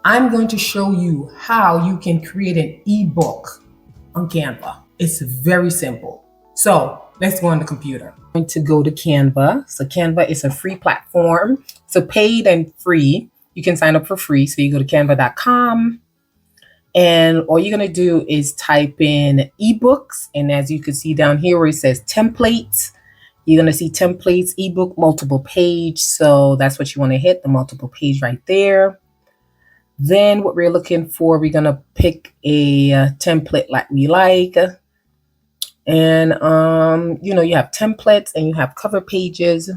I'm going to show you how you can create an ebook on Canva. It's very simple. So let's go on the computer. I'm going to go to Canva. So Canva is a free platform. So paid and free. You can sign up for free. So you go to canva.com and all you're going to do is type in ebooks. And as you can see down here where it says templates, you're going to see templates, ebook, multiple page. So that's what you want to hit, the multiple page right there. Then what we're looking for, we're going to pick a template like we like. And, you have templates and you have cover pages.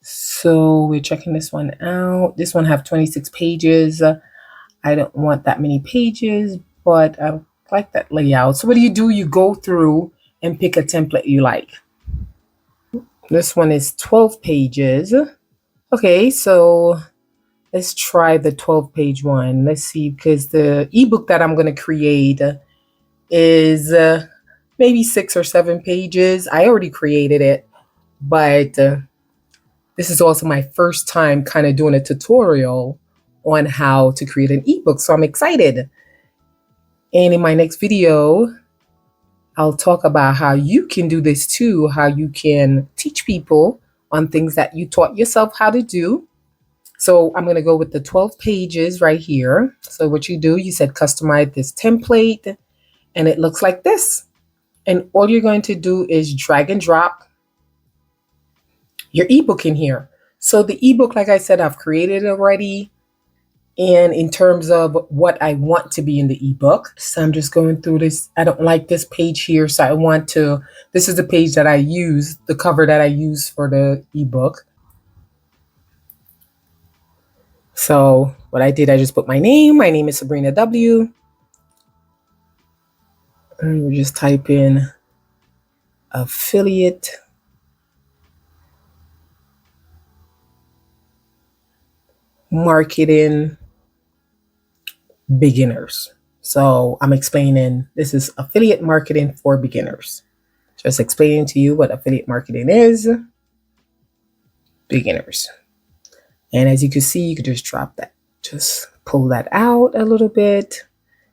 So we're checking this one out. This one have 26 pages. I don't want that many pages, but I like that layout. So what do? You go through and pick a template you like. This one is 12 pages. Okay, so let's try the 12-page one. Let's see, because the ebook that I'm going to create is maybe 6 or 7 pages. I already created it, but this is also my first time kind of doing a tutorial on how to create an ebook. So I'm excited. And in my next video, I'll talk about how you can do this too, how you can teach people on things that you taught yourself how to do. So I'm going to go with the 12 pages right here. So what you do, you said customize this template and it looks like this. And all you're going to do is drag and drop your ebook in here. So the ebook, like I said, I've created already. And in terms of what I want to be in the ebook, so I'm just going through this. I don't like this page here. So I want to, this is the page that I use, the cover that I use for the ebook. So what I did, I just put my name. My name is Sabrina W. And we just type in affiliate marketing beginners. So I'm explaining this is affiliate marketing for beginners. Just explaining to you what affiliate marketing is. Beginners. And as you can see, you could just drop that. Just pull that out a little bit.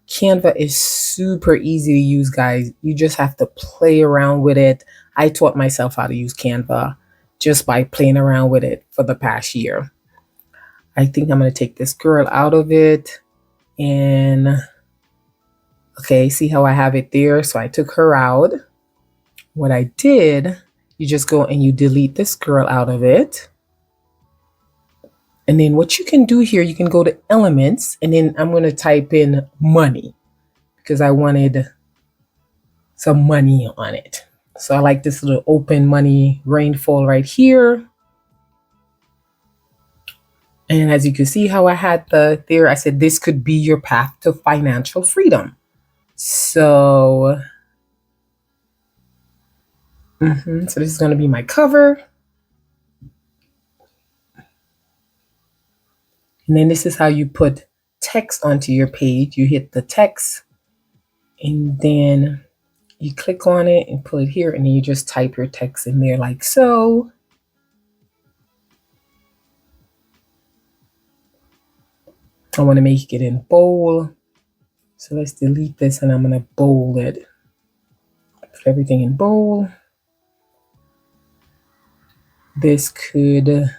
Canva is super easy to use, guys. You just have to play around with it. I taught myself how to use Canva just by playing around with it for the past year. I think I'm going to take this girl out of it. And okay, see how I have it there? So I took her out. What I did, you just go and you delete this girl out of it. And then what you can do here, you can go to elements and then I'm going to type in money because I wanted some money on it. So I like this little open money rainfall right here. And as you can see how I had there, I said this could be your path to financial freedom. So, so this is going to be my cover. And then this is how you put text onto your page. You hit the text and then you click on it and put it here and then you just type your text in there like so. I want to make it in bold. So let's delete this and I'm going to bold it. Put everything in bold. This could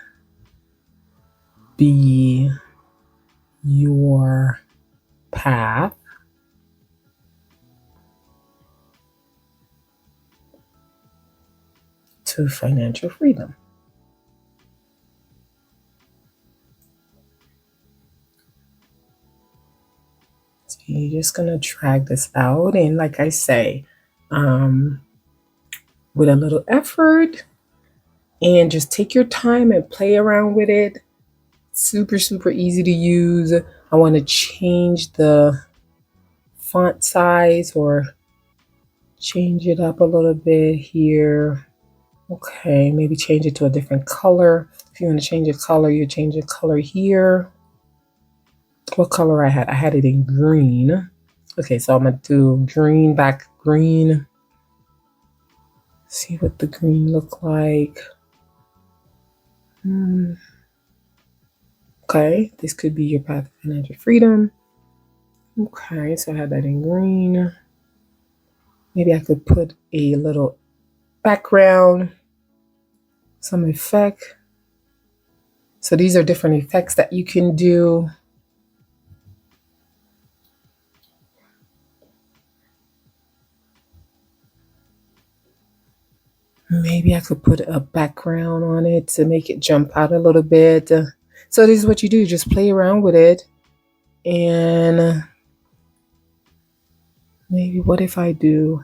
be your path to financial freedom. So you're just going to drag this out. And like I say, with a little effort and just take your time and play around with it. Super, super easy to use. I want to change the font size or change it up a little bit here. Okay, maybe change it to a different color. If you want to change the color, you change the color here. What color I had? I had it in green. Okay, so I'm going to do green, back green. See what the green look like. Okay, this could be your path to financial freedom. Okay, so I have that in green. Maybe I could put a little background, some effect. So these are different effects that you can do. Maybe I could put a background on it to make it jump out a little bit. So this is what you do. Just play around with it. And maybe what if I do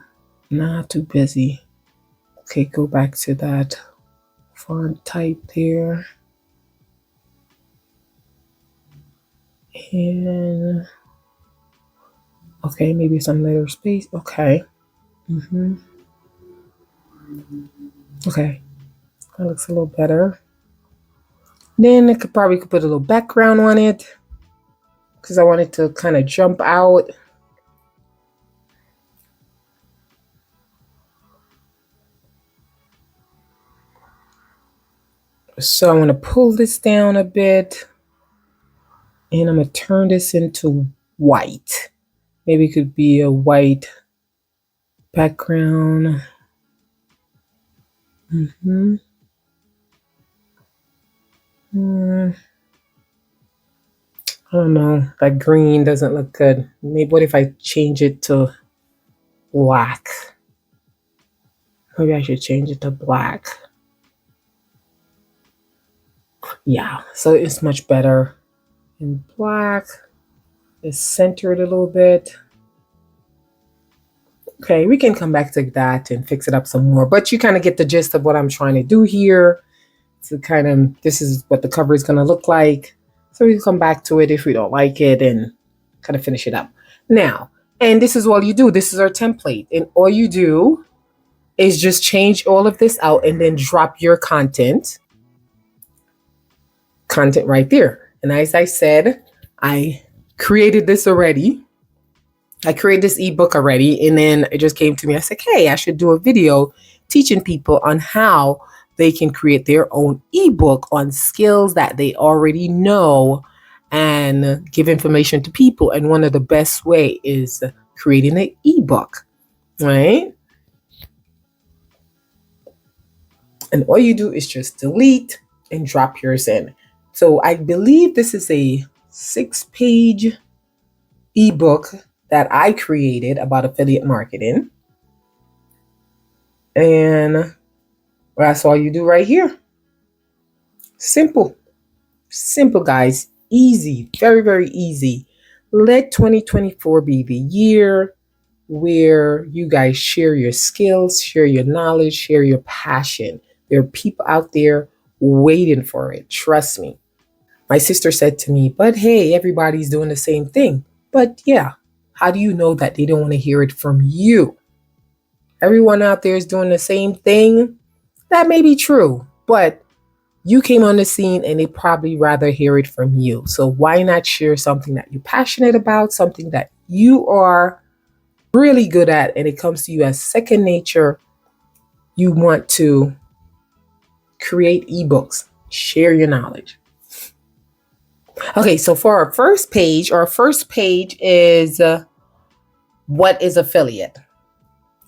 not too busy? Okay, go back to that font type there. And okay, maybe some letter space. Okay. Okay, that looks a little better. Then I could probably put a little background on it because I want it to kind of jump out. So I'm going to pull this down a bit and I'm going to turn this into white. Maybe it could be a white background. I don't know, that green doesn't look good. Maybe what if I change it to black? Maybe I should change it to black. Yeah, so it's much better in black. It's centered a little bit. Okay, we can come back to that and fix it up some more, but you kind of get the gist of what I'm trying to do here. So kind of, this is what the cover is going to look like. So we can come back to it if we don't like it and kind of finish it up. Now, and this is all you do. This is our template. And all you do is just change all of this out and then drop your content right there. And as I said, I created this already. I created this ebook already. And then it just came to me. I said, hey, I should do a video teaching people on how they can create their own ebook on skills that they already know and give information to people. And one of the best way is creating an ebook, right? And all you do is just delete and drop yours in. So I believe this is a 6-page ebook that I created about affiliate marketing. And that's all you do right here. Simple, guys. Easy, very, very easy. Let 2024 be the year where you guys share your skills, share your knowledge, share your passion. There are people out there waiting for it. Trust me. My sister said to me, but hey, everybody's doing the same thing. But yeah, how do you know that they don't want to hear it from you? Everyone out there is doing the same thing. That may be true, but you came on the scene and they probably rather hear it from you. So why not share something that you're passionate about, something that you are really good at, and it comes to you as second nature. You want to create ebooks, share your knowledge. Okay, so for our first page is what is affiliate?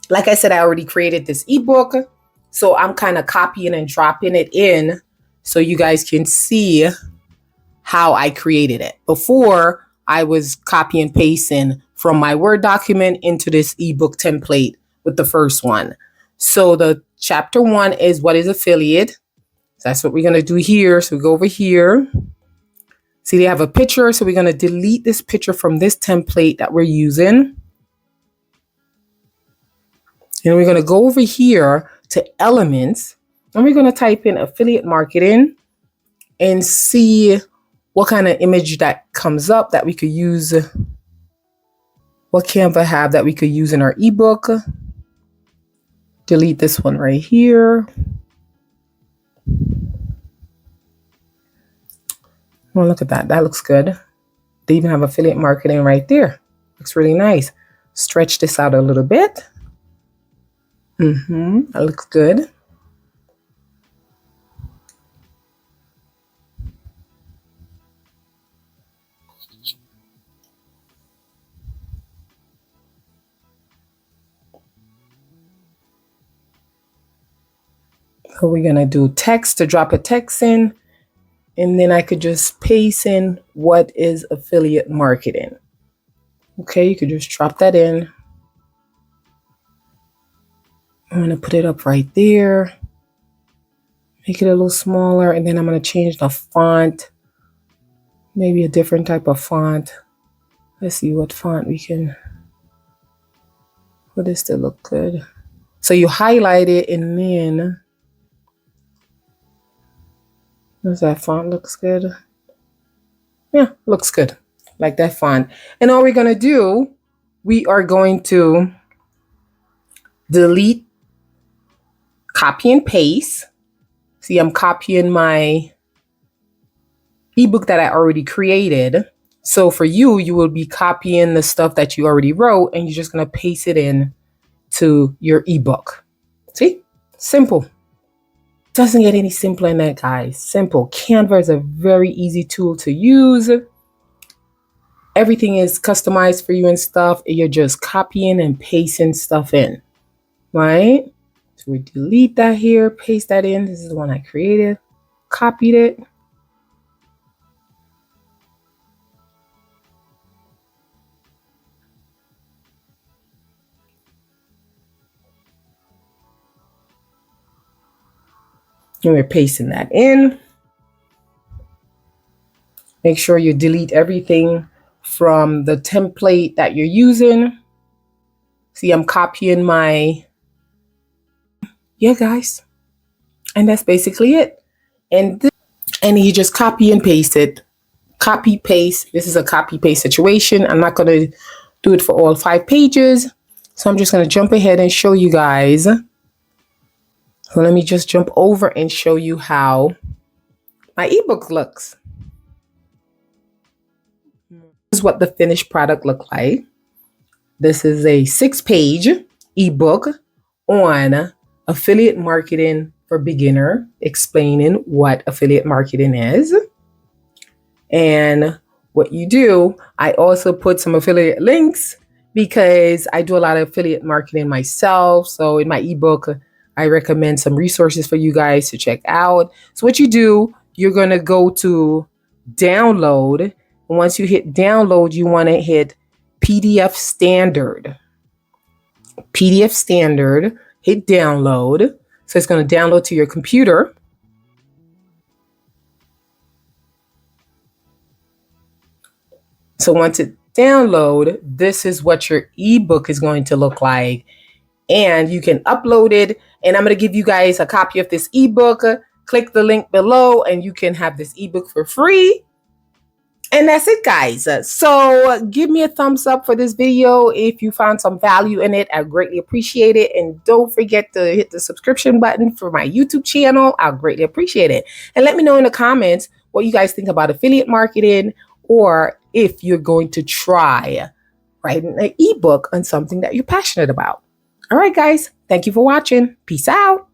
Like I said, I already created this ebook, so I'm kind of copying and dropping it in so you guys can see how I created it. Before, I was copy and pasting from my Word document into this ebook template with the first one. So the chapter 1 is what is affiliate. So that's what we're going to do here. So we go over here. See, they have a picture. So we're going to delete this picture from this template that we're using. And we're going to go over here to elements. And we're going to type in affiliate marketing and see what kind of image that comes up that we could use. What Canva have that we could use in our ebook. Delete this one right here. Well, look at that. That looks good. They even have affiliate marketing right there. Looks really nice. Stretch this out a little bit. That looks good. So we're gonna do text to drop a text in, and then I could just paste in what is affiliate marketing. Okay, you could just drop that in. I'm gonna put it up right there. Make it a little smaller, and then I'm gonna change the font. Maybe a different type of font. Let's see what font we can. Would this still look good? So you highlight it, and then does that font looks good? Yeah, looks good. Like that font. And all we're gonna do, we are going to delete, copy and paste. See, I'm copying my ebook that I already created. So for you, you will be copying the stuff that you already wrote, and you're just gonna paste it in to your ebook. See? Simple. Doesn't get any simpler than that, guys. Simple. Canva is a very easy tool to use. Everything is customized for you and stuff. You're just copying and pasting stuff in, right? So we delete that here, paste that in. This is the one I created, copied it. And we're pasting that in. Make sure you delete everything from the template that you're using. See, I'm copying my, yeah, guys. And that's basically it. And you just copy and paste it. Copy, paste. This is a copy, paste situation. I'm not going to do it for all 5 pages. So I'm just going to jump ahead and show you guys. So let me just jump over and show you how my ebook looks. This is what the finished product looked like. This is a 6-page ebook on affiliate marketing for beginner, explaining what affiliate marketing is. And what you do, I also put some affiliate links because I do a lot of affiliate marketing myself. So in my ebook, I recommend some resources for you guys to check out. So what you do, you're going to go to download. And once you hit download, you want to hit PDF standard. PDF standard, hit download. So it's going to download to your computer. So once it download, this is what your ebook is going to look like. And you can upload it. And I'm going to give you guys a copy of this ebook. Click the link below and you can have this ebook for free. And that's it, guys. So give me a thumbs up for this video if you found some value in it. I greatly appreciate it. And don't forget to hit the subscription button for my YouTube channel. I'll greatly appreciate it. And let me know in the comments what you guys think about affiliate marketing, or if you're going to try writing an ebook on something that you're passionate about. All right, guys. Thank you for watching. Peace out.